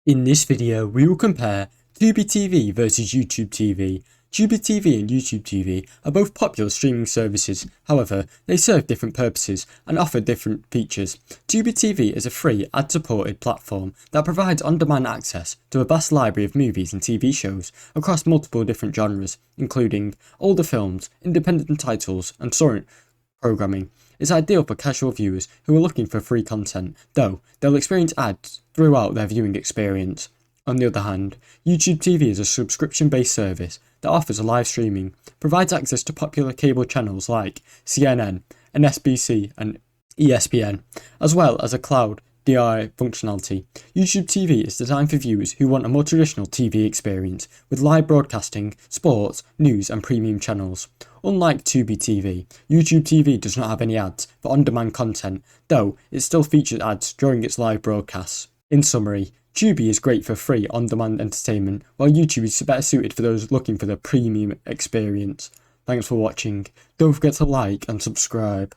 In this video, we will compare Tubi TV versus YouTube TV. Tubi TV and YouTube TV are both popular streaming services, however, they serve different purposes and offer different features. Tubi TV is a free, ad-supported platform that provides on-demand access to a vast library of movies and TV shows across multiple different genres, including older films, independent titles, and torrent programming. It's ideal for casual viewers who are looking for free content, though they'll experience ads throughout their viewing experience. On the other hand, YouTube TV is a subscription-based service that offers live streaming, provides access to popular cable channels like CNN and SBC and ESPN, as well as a cloud DI functionality. YouTube TV is designed for viewers who want a more traditional TV experience, with live broadcasting, sports, news and premium channels. Unlike Tubi TV, YouTube TV does not have any ads for on-demand content, though it still features ads during its live broadcasts. In summary, Tubi is great for free on-demand entertainment, while YouTube is better suited for those looking for the premium experience. Thanks for watching. Don't forget to like and subscribe.